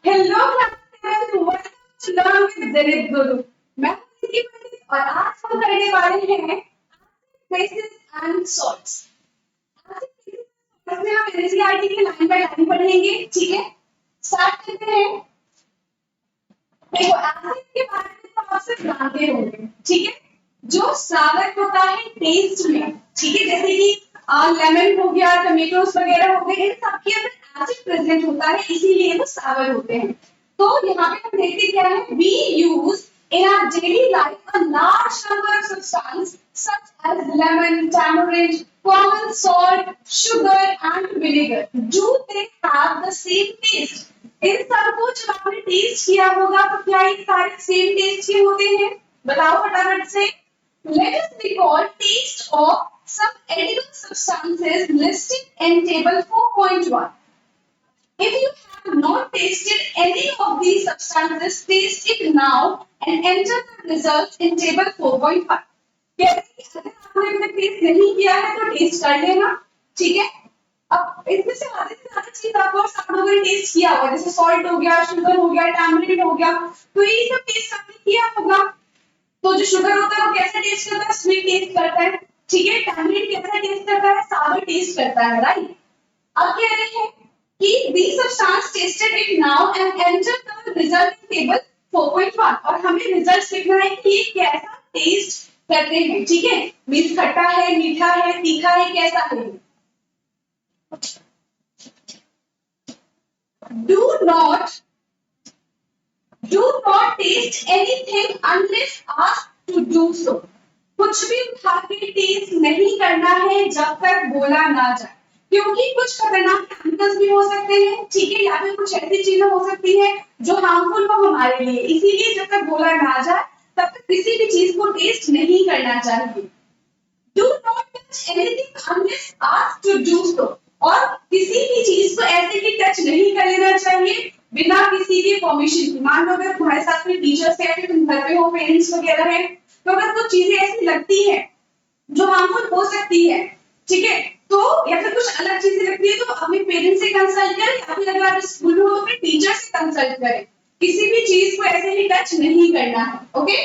Hello class welcome learn with Zenith गुरु। मैं हूं निधि पंडित और आज हम करने वाले हैं बेसिस एंड सॉल्ट्स। आज इसमें हम एनसीईआरटी के लाइन बाय लाइन पढ़ेंगे, ठीक है। स्टार्ट करते हैं। देखो एसिड के बारे में तो आप सब जानते होंगे, ठीक है। जो सावर होता है टेस्ट में, ठीक है, जैसे कि लेमन हो गया, टमेटोस वगैरह हो गए, इन सब के अंदर एसिड प्रेजेंट होता है, इसीलिए वो सावर होते हैं। तो यहाँ पे हम देखते क्या है, we use in our daily life a large number of substances such as lemon, tamarind, common salt, sugar and vinegar. Do they have the same taste? इन सबको जब आपने टेस्ट किया होगा तो क्या ये सारे सेम टेस्ट के होते हैं? बताओ फटाफट से। Let us recall taste of some edible substances listed in table 4.1. If you have not tasted any of these substances, taste it now and enter the results in table 4.5. अगर आपने इन्हें test नहीं किया है तो टेस्ट कर लेना, ठीक है। अब इसमें से आधे से ज्यादा चीज आपको आप लोगों ने टेस्ट किया होगा, जैसे सॉल्ट हो गया, शुगर हो गया, टैमरिंड हो गया, तो ये सब टेस्ट आपने किया होगा। तो जो शुगर होता है वो कैसा टेस्ट करता है? स्वीट टेस्ट करता है, ठीक है। टैमरिंड कैसा टेस्ट करता है? सावर टेस्ट करता है, राइट। अब कह रहे हैं कि these substance tasted it now and enter the result in table 4.1 और हमें रिजल्ट लिखना है कि ये कैसा टेस्ट करते हैं, ठीक है। मीन्स खट्टा है, मीठा है, तीखा है, कैसा है। Do not taste anything unless asked to do so. कुछ भी उठा के टेस्ट नहीं करना है जब तक बोला ना जाए, क्योंकि कुछ खतरनाक केमिकल्स भी हो सकते हैं, ठीक है, या फिर कुछ ऐसी चीजें हो सकती हैं जो हार्मफुल हो हमारे लिए, इसीलिए जब तक बोला ना जाए तब तक किसी भी चीज को टेस्ट नहीं करना चाहिए। Do not touch anything unless asked to do so. और किसी भी चीज को ऐसे ही टच नहीं कर लेना चाहिए बिना किसी की परमिशन के। मान लो अगर तुम्हारे साथ में टीचर्स है, फिर तुम घर पे हो, पेरेंट्स वगैरह है, तो अगर कुछ चीजें ऐसी लगती है जो हार्मफुल हो सकती है, ठीक है, तो या फिर कुछ अलग चीजें लगती है तो अपने पेरेंट्स से कंसल्ट करें, या फिर अगर आप स्कूल में हो तो अपने टीचर से कंसल्ट करें। किसी भी चीज को ऐसे ही टच नहीं करना है, ओके।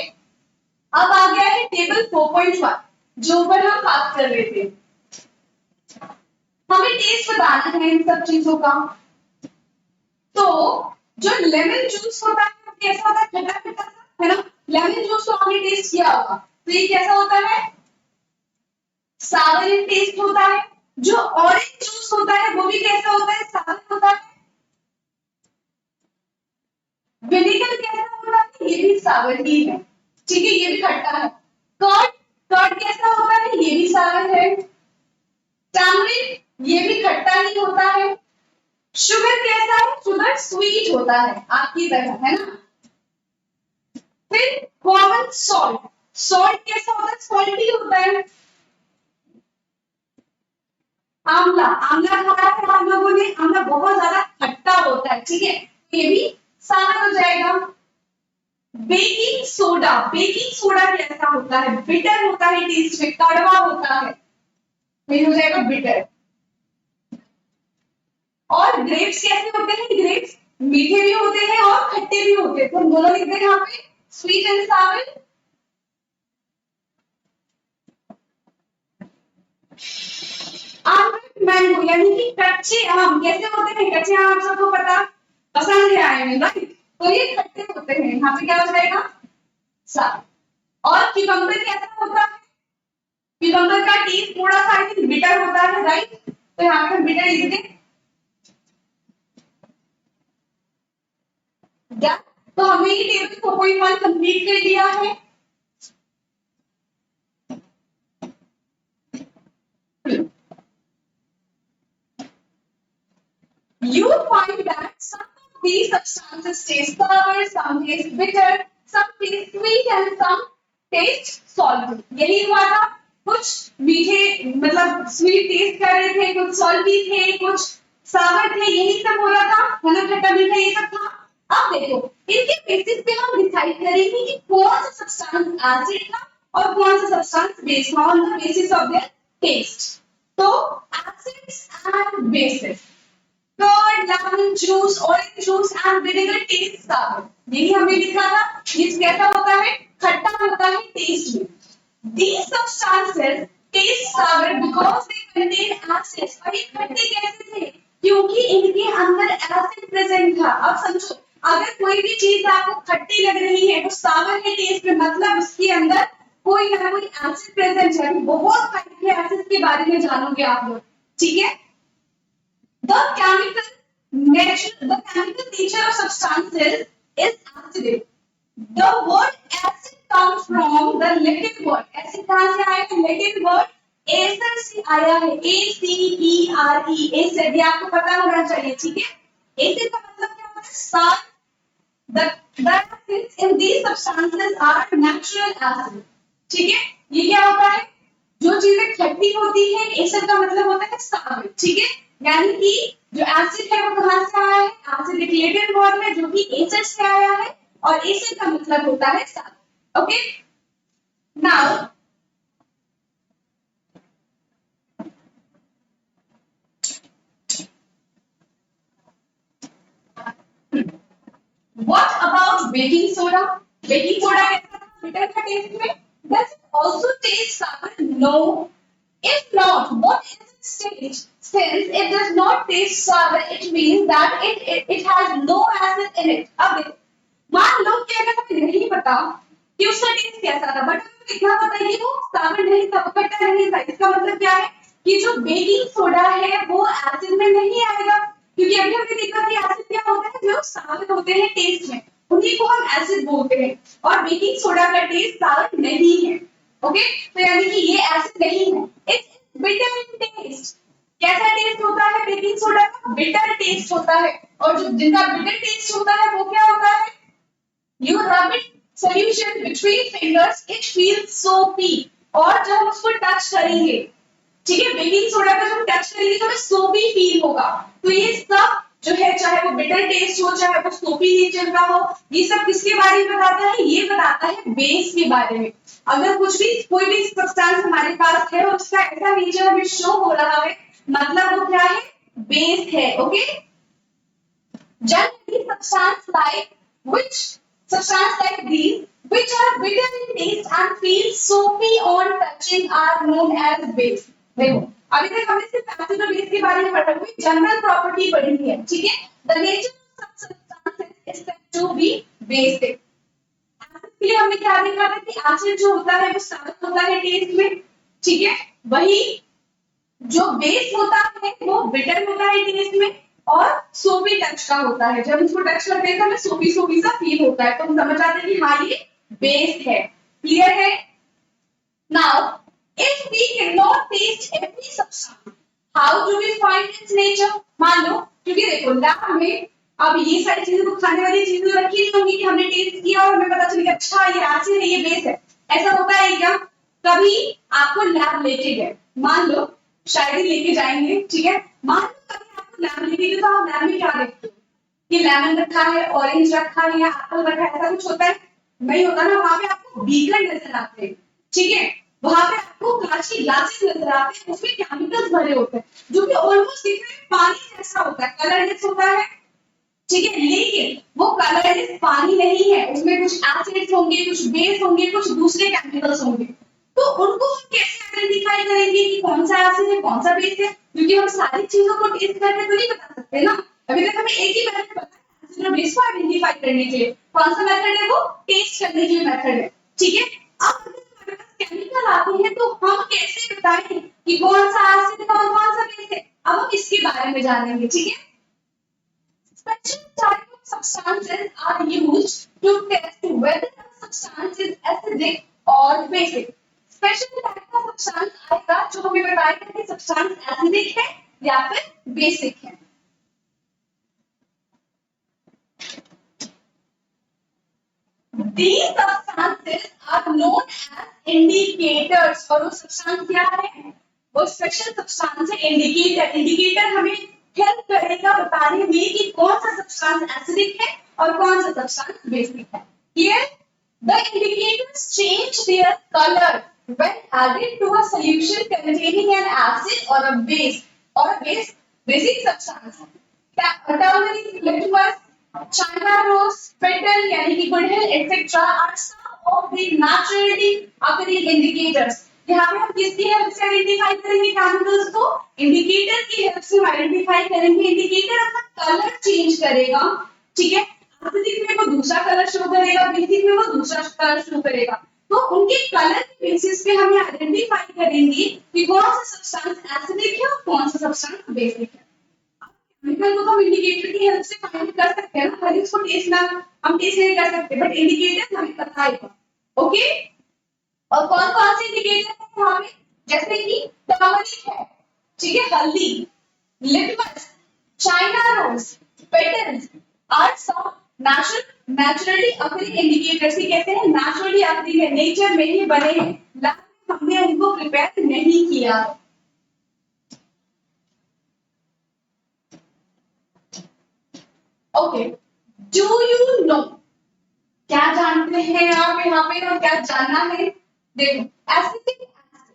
अब आ गया है टेबल 4.1 जो ऊपर हम बात कर रहे थे। हमें टेस्ट बताना है इन सब चीजों का। तो जो लेमन जूस होता है वो कैसा होता है? खट्टा खट्टा सा, है ना। लेमन जूस तो आपने टेस्ट किया होगा, तो ये कैसा होता है? सावर इन टेस्ट होता है। जो ऑरेंज जूस होता है वो भी कैसा होता है? सावर होता है। विनेगर कैसा होता है? ये भी सावर ही है, ठीक है, ये भी खट्टा है। कर्ड कर्ड कैसा होता है? ये भी सावर है। टैमरिंड ये भी खट्टा ही होता है। शुगर कैसा है? शुगर स्वीट होता है आपकी तरह, है ना। फिर कॉमन सॉल्ट, सॉल्ट कैसा होता है? सॉल्टी होता है। आंवला, आंवला खाया है आप लोगों ने, आंवला बहुत ज्यादा खट्टा होता है, ठीक है, ये भी सावर हो जाएगा। बेकिंग सोडा, बेकिंग सोडा कैसा होता है? बिटर होता है, टेस्ट में कड़वा होता है, ये हो जाएगा बिटर। और ग्रेप्स कैसे होते हैं? ग्रेप्स मीठे भी होते हैं और खट्टे भी होते हैं, तो दोनों लिखते हैं यहाँ पे, स्वीट एंड सावर। मैंगो यानी कि कच्चे आम कैसे होते हैं? कच्चे आम आप सबको पता पसंद है, आए हैं राइट, तो ये खट्टे होते हैं, यहाँ पे क्या हो जाएगा? सावर। और क्यूकम्बर कैसा होता है? क्यूकम्बर का टेस्ट थोड़ा सा आई थिंक बिटर होता है, राइट, तो यहाँ पे बिटर लिख दें। तो हमने ये टेबल 4.1 कंप्लीट कर दिया है। You find that some of these substances taste sour, some taste bitter, some taste sweet and some taste salty. यही हुआ था, कुछ मीठे मतलब स्वीट टेस्ट कर रहे थे, कुछ सॉल्टी थे, कुछ सावर थे, यही सब हो रहा था, है ना, खट्टा मीठा ये सब था। अब देखो इनके बेसिस पे हम डिसाइड करेंगे कि कौन सा सब्सटेंस एसिड था और कौन सा सब्सटेंस बेस था on the basis of their taste. तो acids and bases. Third lemon juice, orange juice and vinegar taste sour, यही हमने लिखा था। ये कैसा होता है? खट्टा होता है टेस्ट में। These substances taste sour because they contain acids। और ये खट्टे कैसे थे? क्योंकि इनके अंदर एसिड प्रेजेंट था। अब समझो, अगर कोई भी चीज आपको खट्टी लग रही है तो सावर है टेस्ट में, मतलब उसके अंदर कोई ना कोई एसिड प्रेजेंट है। बहुत टाइप के एसिड के बारे में जानोगे आप लोग, ठीक है। The chemical nature of substances is acidic। The word acid comes from the Latin word। acid कहाँ से आया है? Latin word acer से आया है। ACERE, acid, ये आपको पता होना चाहिए, ठीक है। acid का मतलब क्या होता है? सार। The acids in these substances are natural acid। ठीक है, ये क्या होता है? जो चीजें खट्टी होती है, एसिड का मतलब होता है सार, ठीक है। यानी कि जो एसिड है वो कहां से आया है? एसिड एक लैटिन वर्ड है जो कि एसिड से आया है, और एसिड का मतलब होता है सार। Okay, now what about baking soda? Baking soda कैसा था? बिटर का टेस्ट में। Does it also taste sour? No. If not, what is its stage? Since it does not taste sour, it means that it has no acid in it। अब देखो, मान लो कि अगर हमें नहीं पता कि उसका टेस्ट कैसा था, बट हमें इतना पता है कि वो sour नहीं था, खट्टा नहीं था, इसका मतलब क्या है कि जो बेकिंग सोडा है वो एसिड में नहीं आएगा। क्योंकि अभी हमने देखा कि एसिड क्या होता है? जो sour होते हैं टेस्ट में, उन्हीं को हम एसिड बोलते हैं, और बेकिंग सोडा का टेस्ट sour नहीं है। ओके, तो यानी कि ये एसिड नहीं है। It's bitter in taste. कैसा टेस्ट होता है बेकिंग सोडा का? बिटर टेस्ट होता है। और जो जिनका बिटर टेस्ट होता है वो क्या होता है? You rub it solution between fingers, it feels soapy। और जब हम उसको टच करेंगे, ठीक है, बेकिंग सोडा का जब टच करेंगे तो हमें सोपी फील होगा। तो ये सब जो है, चाहे वो बिटर टेस्ट हो, चाहे वो सोपी नेचर का हो, ये सब किसके बारे में बताता है? ये बताता है बेस के बारे में। अगर कुछ भी कोई भी सब्सटेंस हमारे पास है और उसका ऐसा नेचर हमें शो हो रहा है, मतलब वो क्या है? बेस है। Okay, generally substance like these which are bitter in taste and feel soapy on touching are known as base। देखो, अभी तक हमने सिर्फ एसिड और बेस के बारे में पढ़ा, कोई जनरल प्रॉपर्टी पढ़ी है, ठीक है। The nature of substances is said to be basic। Acid के लिए हमने क्या देखा था कि एसिड जो होता है वो साल्ट होता है टेस्ट में, ठीक है। वही जो बेस होता है वो बिटर होता है टेस्ट में, और सोपी टच का होता है। जब इसको टच करते हैं तो हमें सोपी सोपी सा फील होता है, तो हम समझ जाते हैं कि हाँ ये बेस है। क्लियर है? Now if we can not taste every substance, how do we find its nature? मान लो, क्योंकि देखो लैब में अब ये सारी चीजें तो खाने वाली चीजें रखी नहीं होंगी कि हमने टेस्ट किया और हमें पता चल गया अच्छा ये एसिड है, ये बेस है। ऐसा होता है क्या? कभी आपको लैब लेके गए, मान लो शायद ही लेके जाएंगे, ठीक है। मान लो कभी आपको लैब लेके गए तो आप लैब में क्या देखते हो कि लेमन रखा है, ऑरेंज रखा है या एप्पल रखा है, ऐसा कुछ होता है? नहीं होता ना। वहां पे आपको बीकर नजर आते हैं, ठीक है। वहां पे आपको कांच के ग्लासेस नजर आते हैं, उसमें केमिकल्स भरे होते हैं जो कि ऑलमोस्ट दिखने में पानी जैसा होता है, कलरलेस होता है, ठीक है। लेकिन वो कलरलेस पानी नहीं है, उसमें कुछ एसिड्स होंगे, कुछ बेस होंगे, कुछ दूसरे केमिकल्स होंगे। तो उनको हम कैसे आइडेंटिफाई करेंगे कि कौन सा एसिड है, कौन सा बेस है? क्योंकि हम सारी चीजों को टेस्ट करके तो नहीं बता सकते ना। अभी तक हमें एक ही मेथड पता है एसिड और बेस को आइडेंटिफाई करने के लिए। कौन सा मेथड है? वो टेस्ट करने के लिए मेथड है, ठीक है। अब अगर हमारे पास केमिकल आते हैं तो हम कैसे बताएं कि कौन सा एसिड है और कौन सा बेस है? अब हम इसके बारे में जानेंगे, ठीक है। Special type of substances are used to test whether a substance is acidic or basic। Special type of substance आएगा जो हमें बताएगा कि substance acidic है या फिर basic है। These substances are known as indicators। और वो substance क्या है? वो special substance है indicator। indicator हमें हेल्प करेगा बताने में कि कौन सा सब्सटेंस एसिडिक है और कौन सा सब्सटेंस बेसिक है। Clear? The indicators change their colour when added to a solution containing an acid or a base basic substance. Turmeric, litmus, China rose, petal यानी कि गुड़हल etcetera are some of the naturally occurring indicators. यहाँ पे हम किसकी help से identify करेंगे chemicals को? इंडिकेटर की हेल्प से आइडेंटिफाई करेंगे। इंडिकेटर अपना कलर चेंज करेगा, ठीक है, एसिडिक में वो दूसरा कलर शो करेगा, बेसिक में वो दूसरा कलर शो करेगा। तो उनके कलर के बेसिस पे हम आइडेंटिफाई करेंगे कि कौन सा सब्सटेंस एसिडिक है और कौन सा सब्सटेंस बेसिक है। केमिकल को तो हम इंडिकेटर की हेल्प से फाइंड कर सकते हैं ना, हर इसको टेस्ट ना हम टेस्ट नहीं कर सकते, बट इंडिकेटर हमें पता है। ओके, और कौन कौन से इंडिकेटर है यहाँ पे? जैसे कि टर्मरिक है, ठीक है, हल्दी, litmus, China rose, petals are some naturally occurring indicators. ये कहते हैं नेचुरली अकरिंग है, नेचर में ही बने हैं, लैब में हमने उनको प्रिपेयर नहीं किया। ओके, डू यू नो, क्या जानते हैं आप यहाँ पे और क्या जानना है? देखो, एसिटिक एसिड,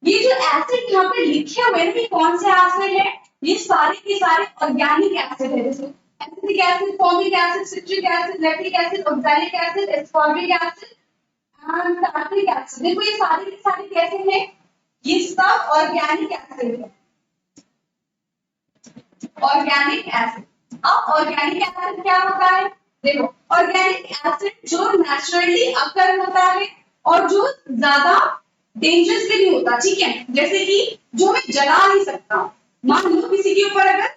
ये जो एसिड यहाँ पे लिखे हुए हैं ये कौन से एसिड है? ये सारे के सारे ऑर्गेनिक एसिड है, जैसे acetic acid, formic acid, citric acid, lactic acid, oxalic acid, ascorbic acid and tartaric acid. देखो ये सारे के सारे कैसे हैं? ये सब ऑर्गेनिक एसिड है, ऑर्गेनिक एसिड। अब ऑर्गेनिक एसिड क्या होता है? देखो, ऑर्गेनिक एसिड जो नेचुरली अकर होता है और जो ज्यादा डेंजरस भी नहीं होता, ठीक है, जैसे कि जो मैं जला नहीं सकता। मान लो किसी के ऊपर अगर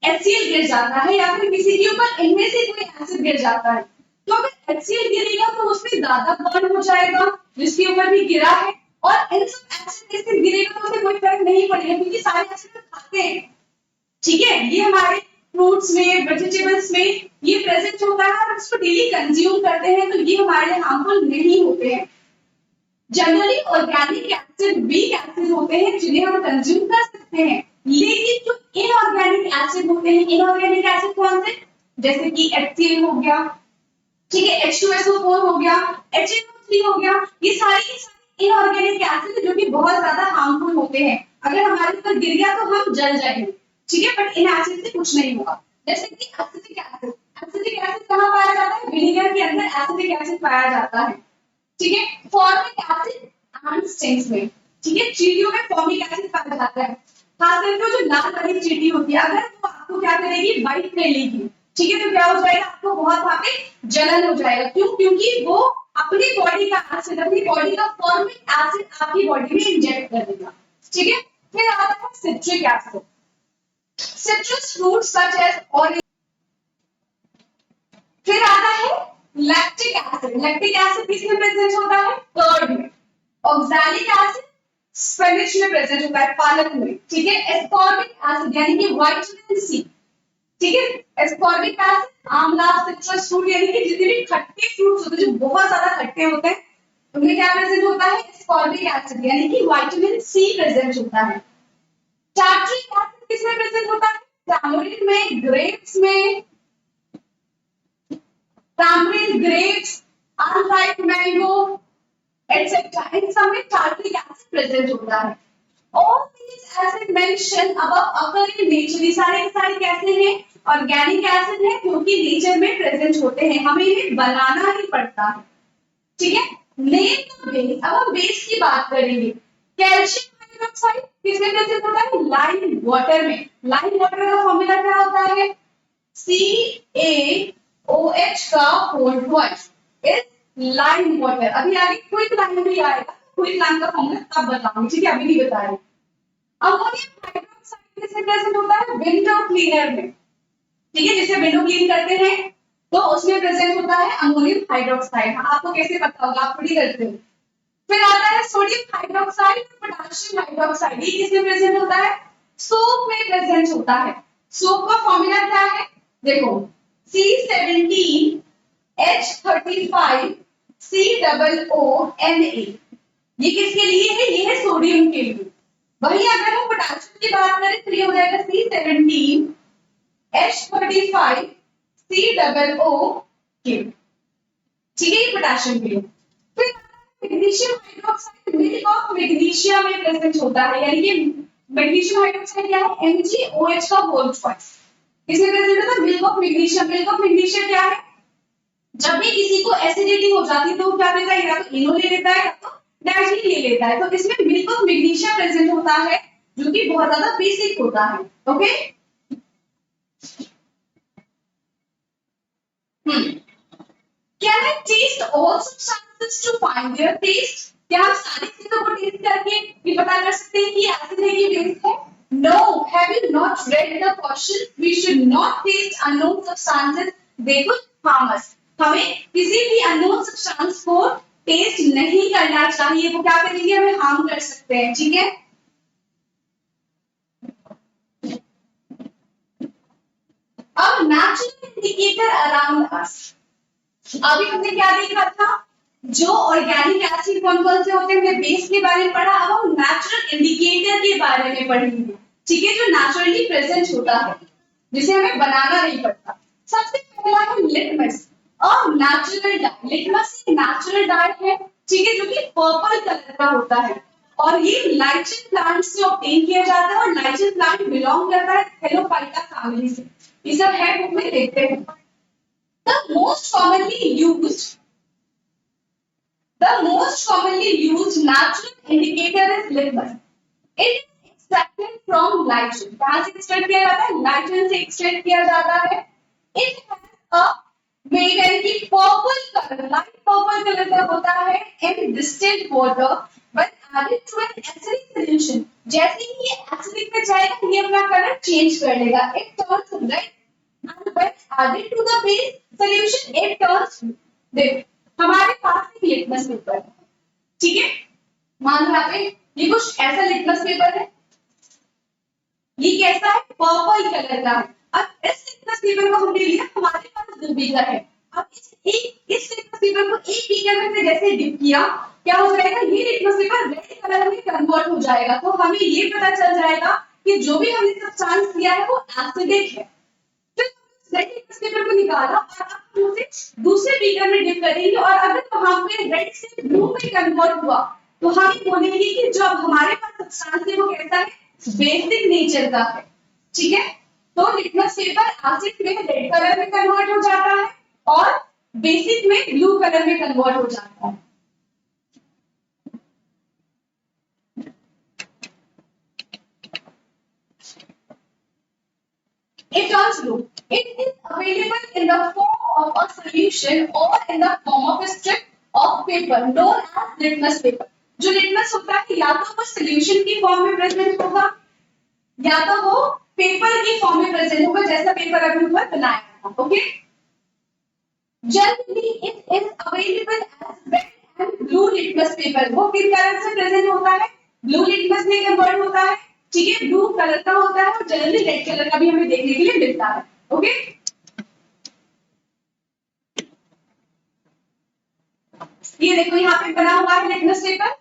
HCl गिर जाता है या फिर किसी के ऊपर इनमें से कोई एसिड गिर जाता है, तो अगर HCl गिरेगा तो उसमें ज्यादा बर्न हो जाएगा जिसके ऊपर भी गिरा है, और इन सब एसिड से गिरेगा तो उसे कोई फर्क नहीं पड़ेगा क्योंकि सारे एसिड खाते हैं, ठीक है, ये हमारे फ्रूट्स में, वेजिटेबल्स में ये प्रेजेंट होता है, हम इसको डेली कंज्यूम करते हैं तो ये हमारे लिए हार्मफुल नहीं होते हैं। Generally organic acid weak acid होते हैं जिन्हें हम कंज्यूम कर सकते हैं, लेकिन जो इनऑर्गेनिक एसिड होते हैं, इनऑर्गेनिक एसिड कौन से? जैसे कि HCl हो गया, ठीक है, H2SO4 हो गया, HNO3 हो गया, ये सारे के सारे इनऑर्गेनिक एसिड जो कि बहुत ज्यादा हार्मफुल होते हैं। अगर हमारे ऊपर गिर गया तो हम जल जाएंगे, ठीक है, बट इन एसिड से कुछ नहीं होगा। जैसे कि एसिटिक एसिड, एसिटिक एसिड कहाँ पाया जाता है? विनेगर के अंदर एसिटिक एसिड पाया जाता है, ठीक है, फॉर्मिक एसिड एंड स्टिंग्स में, ठीक है, चींटियों में फॉर्मिक एसिड पाया जाता है, खास करके जो लाल वाली चींटी होती है, अगर वो आपको क्या करेगी? बाइट कर लेगी, ठीक है, तो क्या हो जाएगा? आपको बहुत वहां पे जलन हो जाएगा। क्यों? क्योंकि वो अपनी बॉडी का एसिड, अपनी बॉडी का फॉर्मिक एसिड आपकी बॉडी में इंजेक्ट कर देगा, ठीक है। फिर आता है citric acid, citrus fruit such as orange. फिर आता है लैक्टिक एसिड, लैक्टिक एसिड किसमें प्रेजेंट होता है? कर्ड में। ऑक्सैलिक एसिड स्पिनच में प्रेजेंट होता है, पालक में, ठीक है। एस्कॉर्बिक एसिड यानी कि विटामिन सी, ठीक है, एस्कॉर्बिक एसिड आंवला, सिट्रस फ्रूट यानी कि जितने भी खट्टे फ्रूट्स होते हैं जो बहुत ज्यादा खट्टे होते हैं उनमें क्या प्रेजेंट होता है? एस्कॉर्बिक एसिड यानी कि विटामिन सी प्रेजेंट होता है। टार्टरिक एसिड किसमें प्रेजेंट होता है? टैमरिंड में, ग्रेप्स में, tamarind, grapes, unripe mango etcetera, इन सब में टार्टरिक एसिड प्रेजेंट होता है। All these acid mentioned above occur in nature, ये सारे के सारे कैसे हैं? ऑर्गेनिक एसिड है क्योंकि नेचर में प्रेजेंट होते हैं, हमें इन्हें बनाना ही पड़ता है, ठीक है। नेम द बेस, अब हम बेस की बात करेंगे। कैल्शियम हाइड्रोक्साइड किसमें प्रेजेंट होता है? लाइम वाटर में। लाइम वाटर का फॉर्मूला क्या होता है? CaOH का whole twice is lime water. अभी आगे क्विक लाइम भी आएगा, क्विक लाइम का फॉर्मूला तब बताऊंगी, ठीक है, अभी नहीं बता रही। अमोनियम हाइड्रोक्साइड किसमें प्रेजेंट होता है? विंडो क्लीनर में, ठीक है, जिसे विंडो क्लीन करते हैं तो उसमें प्रेजेंट होता है अमोनियम हाइड्रोक्साइड। आपको कैसे पता होगा? आप थोड़ी करते हो। फिर आता है सोडियम हाइड्रोक्साइड, पोटेशियम हाइड्रोक्साइड, ये किसमें प्रेजेंट होता है? सोप में प्रेजेंट होता है। सोप का फॉर्मूला क्या है? देखो, C17H35COONA, ये किसके लिए है? ये है सोडियम के लिए। वही अगर हम पोटेशियम की बात करें तो ये हो जाएगा C17H35COOK, ठीक है, ये पोटेशियम के लिए। फिर magnesium hydroxide, milk of magnesia में प्रेजेंट होता है, यानी कि मैग्नीशियम हाइड्रोक्साइड क्या है, MgOH का होल ट्वाइस। इसमें प्रेजेंट होता है milk of magnesium. Milk of magnesium क्या है, जब भी किसी को एसिडिटी हो जाती है तो वो क्या लेता है, या तो इनो ले लेता है या तो डाइजीन ले लेता है। तो इसमें मिल्क ऑफ मैग्नीशियम प्रेजेंट होता है जो कि बहुत ज्यादा बेसिक होता है। Okay, Can I taste all substances to find their taste? क्या हम सारी चीजों को टेस्ट करके ये पता कर सकते हैं कि एसिड है कि बेस है? No. Have you not read the caution? We should not taste unknown substances. They could harm us. हमें किसी भी अननोन सब्सटेंस को टेस्ट नहीं करना चाहिए, वो क्या करेंगे, हमें हार्म कर सकते हैं। ठीक है, अब नेचुरल इंडिकेटर अराउंड अस। अभी हमने क्या देखा था, जो ऑर्गेनिक एसिड कौन कौन से होते हैं, हमने बेस के बारे में पढ़ा। अब हम नेचुरल इंडिकेटर के बारे में पढ़ेंगे। ठीक है, जो नेचुरली प्रेजेंट होता है, जिसे हमें बनाना नहीं पड़ता। सबसे पहला है लिटमस, और नेचुरल डाई। लिटमस एक नेचुरल डाई है, ठीक है, जो कि पर्पल कलर का होता है, और ये लाइचिन प्लांट से ऑब्टेन किया जाता है, और लाइचिन प्लांट बिलोंग करता है हेलोफाइटा फैमिली से। ये सब है, बुक में देखते हैं। The most commonly used natural indicator is litmus. It is extracted from lichen. कहाँ से extract किया जाता है, lichen से extract किया जाता है। It has a की purple color, light purple color का होता है in distilled water, but added to an acidic solution. जैसे ही ये acidic में जाएगा, ये अपना कलर चेंज कर लेगा। It turns red, and when added to the base solution it turns blue. देखो हमारे पास एक लिटमस पेपर है, ठीक है, मान लो यहाँ पे ये कुछ ऐसा लिटमस पेपर है, ये कैसा है, पर्पल कलर का है। अब इस लिटमस पेपर को हमने लिया, हमारे पास 2 बीकर है। अब इस लिटमस पेपर को एक बीकर में से जैसे डिप किया, क्या हो जाएगा, ये लिटमस पेपर रेड कलर में कन्वर्ट हो जाएगा। तो हमें ये पता चल जाएगा कि जो भी हमने सब्सटेंस लिया है वो एसिडिक है। रेड लिटमस पेपर को निकाला और अब हम उसे दूसरे बीकर में डिप करेंगे, और अगर वहां पे रेड से ब्लू में कन्वर्ट हुआ तो हम बोलेंगे कि जो हमारे पास सब्सटेंस है वो कैसा है, बेसिक नेचर का है। ठीक है, तो लिटमस पेपर एसिड में रेड कलर में कन्वर्ट हो जाता है और बेसिक में ब्लू कलर में कन्वर्ट हो जाता है। It turns blue. It is available in the form of a solution or in the form of a strip of paper known as litmus paper. जो लिटमस होता है या तो वो सॉल्यूशन की फॉर्म में प्रेजेंट होगा या तो वो पेपर की फॉर्म में प्रेजेंट होगा, जैसा पेपर अभी ऊपर बनाया था। Okay, generally it is available as red and blue litmus paper. वो किस कलर से प्रेजेंट होता है, ब्लू लिटमस में कन्वर्ट होता है, ठीक है, ब्लू कलर का होता है और जनरली रेड कलर का भी हमें देखने के लिए मिलता है। ओके, ये देखो यहाँ पे बना हुआ है लिटमस पेपर,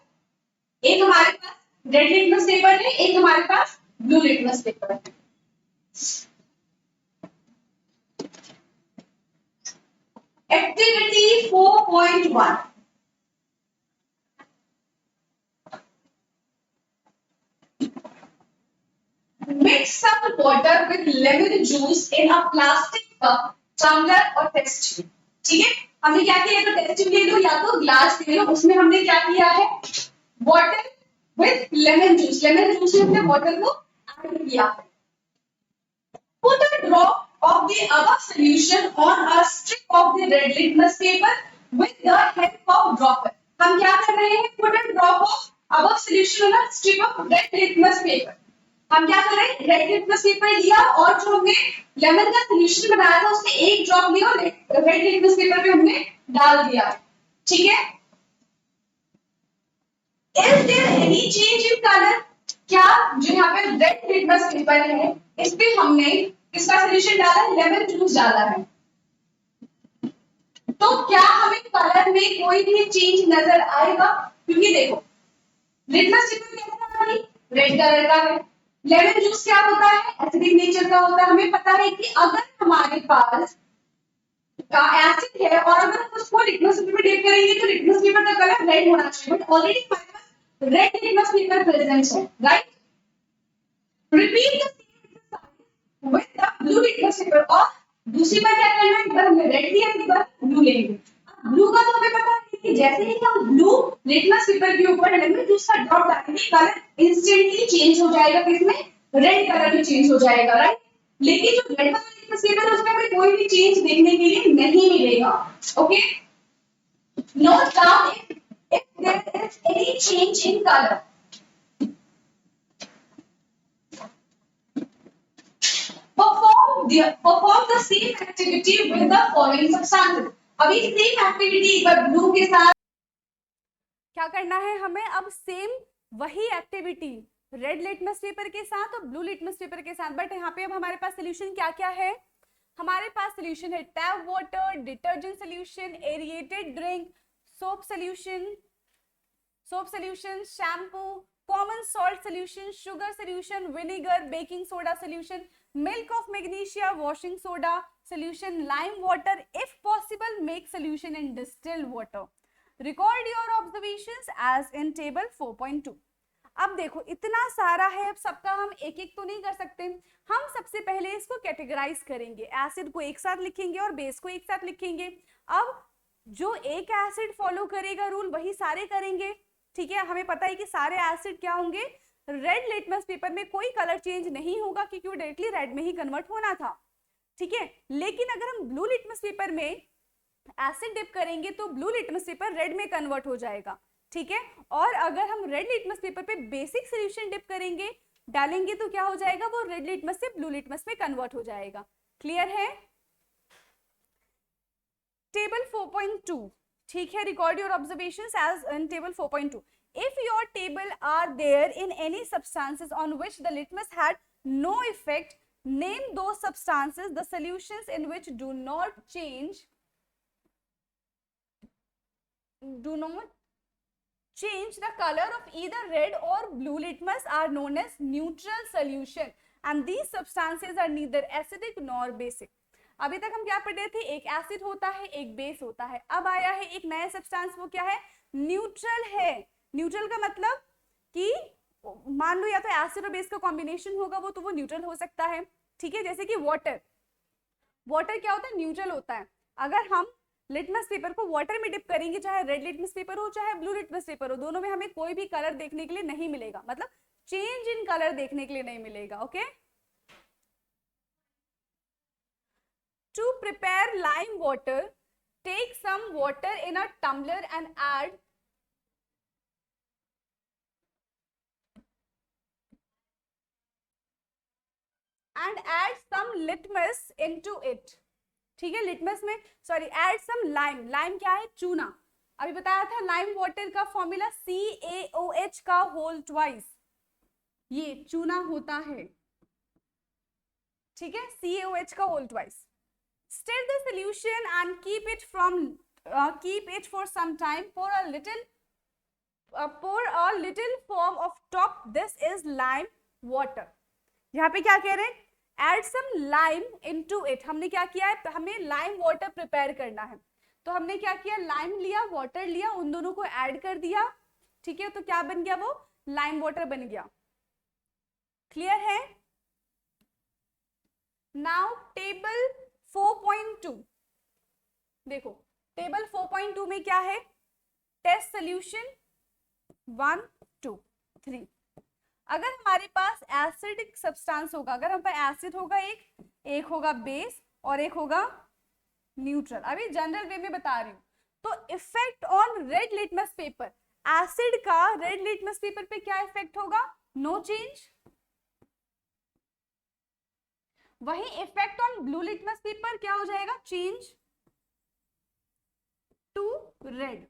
एक हमारे पास रेड लिटमस पेपर है, एक हमारे पास ब्लू लिटमस पेपर है। Activity 4.1, mix some water with lemon juice in a plastic cup, tumbler और टेस्ट ट्यूब। ठीक है, हमने क्या किया, तो टेस्ट ट्यूब ले लो या तो ग्लास ले लो, उसमें हमने क्या किया है, वाटर विद लेमन जूस से हमने वाटर को ऐड किया है। Put a drop of the above solution on a strip of the red litmus paper with the help of dropper. हम क्या कर रहे हैं, put a drop of above solution on a strip of red litmus paper. हम क्या कर रहे हैं, रेड लिटमस पेपर लिया और जो हमने लेमन का सॉल्यूशन बनाया था उससे एक ड्रॉप लिया और रेड लिटमस पेपर पे हमने डाल दिया। ठीक है, is there any change in colour, क्या जो यहाँ पे रेड लिटमस पेपर है इस पे हमने किसका सॉल्यूशन डाला है, लेमन जूस डाला है, तो क्या हमें कलर में कोई भी चेंज नजर आएगा? क्योंकि देखो लिटमस पेपर कैसा है, रेड कलर का है, लेमन जूस क्या होता है, एसिडिक नेचर का होता है। हमें पता है कि अगर हमारे पास एसिड है और अगर हम उसको लिटमस पेपर में डिप करेंगे तो लिटमस पेपर का कलर रेड होना चाहिए, बट ऑलरेडी हमारे पास रेड लिटमस पेपर प्रेजेंट है, right. Repeat the same exercise with the blue litmus paper. और दूसरी बार क्या करना है, एक बार हमने रेड लिया, एक बार ब्लू लेंगे। ब्लू का तो हमें पता है कि जैसे ही हम ब्लू लिटमस पेपर के ऊपर डालेंगे तो उसका ड्रॉप डालेंगे, कलर इंस्टेंटली चेंज हो जाएगा, किसमें, रेड कलर में चेंज हो जाएगा, राइट। लेकिन जो रेड वाला लिटमस पेपर है उसमें हमें कोई भी चेंज देखने के लिए नहीं मिलेगा। Okay, note down if there is any change in color. Perform the same activity with the following substances. अभी सेम एक्टिविटी एक बार ब्लू के साथ क्या करना है हमें, अब सेम वही एक्टिविटी रेड लिटमस पेपर के साथ और ब्लू लिटमस पेपर के साथ। बट यहाँ पे अब हमारे पास सोल्यूशन क्या क्या है, हमारे पास सोल्यूशन है tap water, detergent solution, aerated drink, soap solution, shampoo, common salt solution, sugar solution, vinegar, baking soda solution, milk of magnesia, washing soda solution, lime water, if possible make solution in distilled water. Record your observations as in table 4.2। अब देखो इतना सारा है, अब सबका हम एक एक तो नहीं कर सकते, हम सबसे पहले इसको कैटेगराइज करेंगे, एसिड को एक साथ लिखेंगे और बेस को एक साथ लिखेंगे। अब जो एक एसिड फॉलो करेगा रूल वही सारे करेंगे, ठीक है। हमें पता है कि सारे एसिड क्या होंगे, रेड लिटमस पेपर में कोई कलर चेंज नहीं होगा क्योंकि वो डायरेक्टली रेड में ही कन्वर्ट होना था, ठीक है। लेकिन अगर हम ब्लू लिटमस पेपर में एसिड डिप करेंगे तो ब्लू लिटमस पेपर रेड में कन्वर्ट हो जाएगा, ठीक है। और अगर हम रेड लिटमस पेपर पे बेसिक सॉल्यूशन डिप करेंगे, डालेंगे, तो क्या हो जाएगा, वो रेड लिटमस से ब्लू लिटमस में कन्वर्ट हो जाएगा। क्लियर है। टेबल 4.2, ठीक है। Record your observations as in table 4.2। if your table are there in any substances on which the litmus had no effect, name those substances, the solutions in which do not change the color of either red or blue litmus are known as neutral solution and these substances are neither acidic nor basic। अभी तक हम क्या पढ़ रहे थे, एक acid होता है एक बेस होता है, अब आया है एक नया सब्सटेंस, वो क्या है, न्यूट्रल है। न्यूट्रल का मतलब कि मान लो या तो एसिड और बेस का कॉम्बिनेशन होगा वो, तो वो न्यूट्रल हो सकता है, ठीक है। जैसे कि वाटर क्या होता है, न्यूट्रल होता है। अगर हम लिटमस पेपर को वाटर में डिप करेंगे, चाहे रेड लिटमस पेपर हो चाहे ब्लू लिटमस पेपर हो, दोनों में हमें कोई भी कलर देखने के लिए नहीं मिलेगा, मतलब चेंज इन कलर देखने के लिए नहीं मिलेगा। Okay. To prepare lime water, take some water in a tumbler and add some litmus into it, ठीक है। लिटमस में sorry add some lime, lime क्या है, चूना। अभी बताया था लाइम वाटर का फॉर्मूला CaOH का होल ट्वाइस, ये चूना होता है, ठीक है, CaOH का whole twice. Stir the solution and keep it for some time. Pour a little form of top. This is lime water. यहाँ पे क्या कह रहे हैं, add some lime into it। हमने क्या किया है, हमें lime water प्रिपेयर करना है, तो हमने क्या किया, lime लिया, water लिया, उन दोनों को ऐड कर दिया, ठीक है। तो क्या बन गया, वो lime water बन गया। क्लियर है। नाउ टेबल 4.2 देखो, टेबल 4.2 में क्या है, टेस्ट सोल्यूशन 1 2 3। अगर हमारे पास एसिडिक सब्सटेंस होगा, अगर हमारे पास एसिड होगा एक होगा बेस और एक होगा न्यूट्रल, अभी जनरल वे में बता रही हूं। तो effect on red litmus paper, acid का रेड लिटमस पेपर पे क्या इफेक्ट होगा, नो चेंज। वही effect on blue litmus paper क्या हो जाएगा, चेंज टू रेड,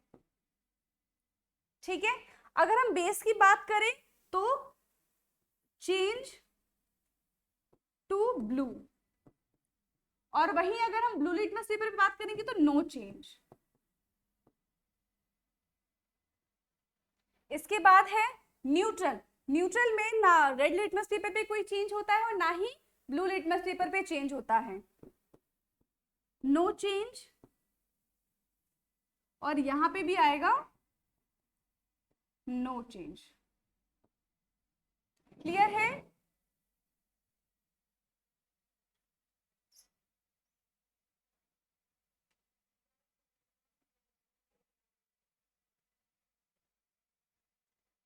ठीक है। अगर हम बेस की बात करें तो चेंज टू ब्लू, और वहीं अगर हम ब्लू लिटमस पेपर पे बात करेंगे तो नो चेंज। इसके बाद है न्यूट्रल, न्यूट्रल में ना रेड लिटमस पेपर पे कोई चेंज होता है और ना ही ब्लू लिटमस पेपर पे चेंज होता है, नो चेंज। और यहां पे भी आएगा नो चेंज। क्लियर है।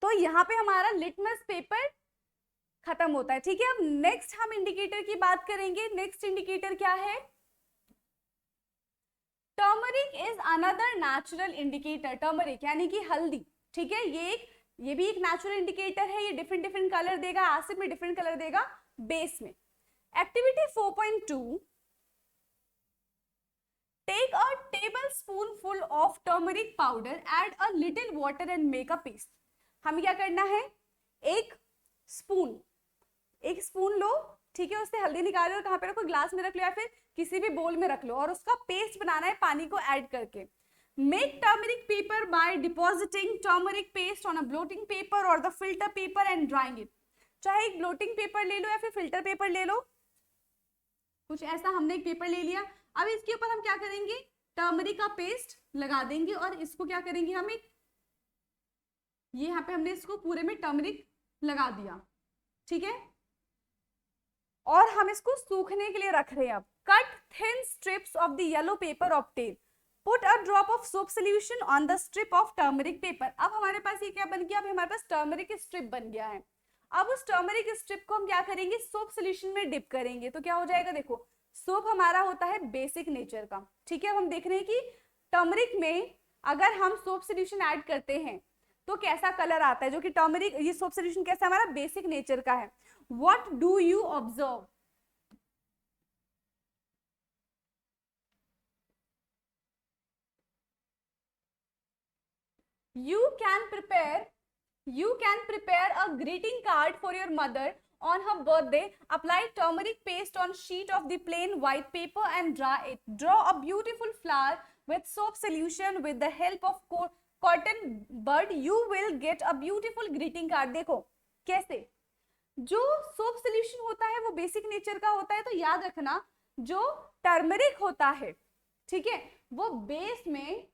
तो यहाँ पे हमारा लिटमस पेपर खत्म होता है, ठीक है। अब नेक्स्ट हम इंडिकेटर की बात करेंगे। नेक्स्ट इंडिकेटर क्या है? Turmeric is another natural indicator. Turmeric यानी कि हल्दी, ठीक है, ये भी एक नेचुरल इंडिकेटर है। ये डिफरेंट डिफरेंट कलर देगा, एसिड में डिफरेंट कलर देगा, बेस में। Activity 4.2, take a table spoonful of turmeric powder, add a little water and make a paste. हमें क्या करना है? एक स्पून लो, ठीक है, उससे हल्दी निकालो और कहाँ पे रखो? ग्लास में रख लो या फिर किसी भी बोल में रख लो, और उसका पेस्ट बनाना है पानी को ऐड करके। Make turmeric paper by depositing turmeric paste on a blotting paper और the filter paper and drying it. चाहे एक ब्लोटिंग पेपर ले लो या फिर फिल्टर पेपर ले लो, कुछ ऐसा। हमने एक पेपर ले लिया, अब इसके ऊपर हम क्या करेंगे? टर्मरिक का पेस्ट लगा देंगे और इसको क्या करेंगे? हम ये यहाँ पे हमने इसको पूरे में टर्मरिक लगा दिया, ठीक है, और हम इसको सूखने के लिए रख रहे हैं। अब cut thin strips of the yellow paper obtain, put a drop of soap solution on the strip of turmeric paper. अब हमारे पास ये क्या बन गया? अब हमारे पास टर्मरिक स्ट्रिप बन गया है। अब उस टर्मरिक स्ट्रिप को हम क्या करेंगे? सोप सोल्यूशन में डिप करेंगे, तो क्या हो जाएगा? देखो, सोप हमारा होता है बेसिक नेचर का, ठीक है। अब हम देख रहे हैं कि टर्मरिक में अगर हम सोप सोल्यूशन ऐड करते हैं तो कैसा कलर आता है, जो कि टर्मरिक, ये सोप सोल्यूशन कैसा हमारा बेसिक नेचर का है। What do you observe? You can prepare a greeting card for your mother on her birthday. Apply turmeric paste on sheet of the plain white paper and dry it. Draw a beautiful flower with soap solution with the help of cotton bud. You will get a beautiful greeting card. देखो कैसे, जो soap solution होता है वो basic nature का होता है, तो याद रखना जो टर्मरिक होता है, ठीक है, वो बेस में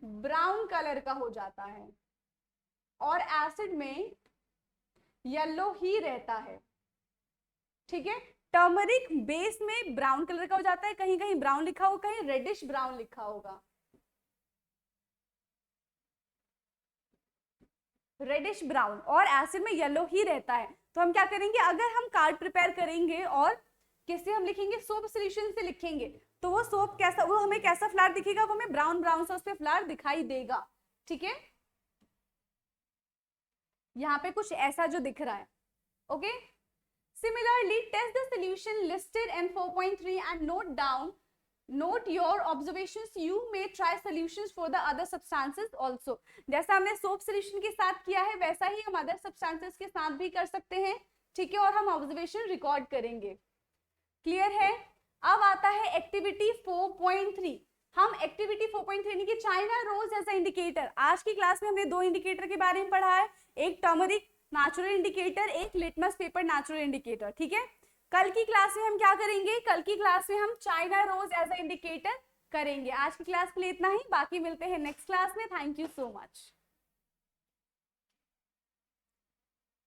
ब्राउन कलर का हो जाता है और एसिड में येलो ही रहता है, ठीक है। टर्मरिक बेस में ब्राउन कलर का हो जाता है, कहीं कहीं ब्राउन लिखा होगा, कहीं रेडिश ब्राउन लिखा होगा, रेडिश ब्राउन, और एसिड में येलो ही रहता है। तो हम क्या करेंगे? अगर हम कार्ड प्रिपेयर करेंगे और किससे हम लिखेंगे? सोप सोल्यूशन से लिखेंगे, तो वो सोप कैसा, वो हमें कैसा फ्लावर दिखेगा? वो हमें ब्राउन ब्राउन सा उस पे फ्लावर दिखाई देगा, ठीक है। यहाँ पे कुछ ऐसा जो दिख रहा है, okay. Similarly test the solution listed in 4.3 and note your observations. You may try solutions for the other substances also. जैसा हमने सोप सोल्यूशन के साथ किया है वैसा ही हम अदर सब्सटेंसेस के साथ भी कर सकते हैं, ठीक है, और हम ऑब्जर्वेशन रिकॉर्ड करेंगे। क्लियर है? अब आता है एक्टिविटी 4.3। हम एक्टिविटी 4.3 यानी कि China rose as a indicator. आज की क्लास में हमने दो इंडिकेटर के बारे में पढ़ा है, एक टर्मरिक नेचुरल इंडिकेटर, एक लिटमस पेपर नेचुरल इंडिकेटर, ठीक है। कल की क्लास में हम क्या करेंगे? कल की क्लास में हम China rose as a indicator करेंगे। आज की क्लास के लिए इतना ही, बाकी मिलते हैं नेक्स्ट क्लास में। Thank you so much.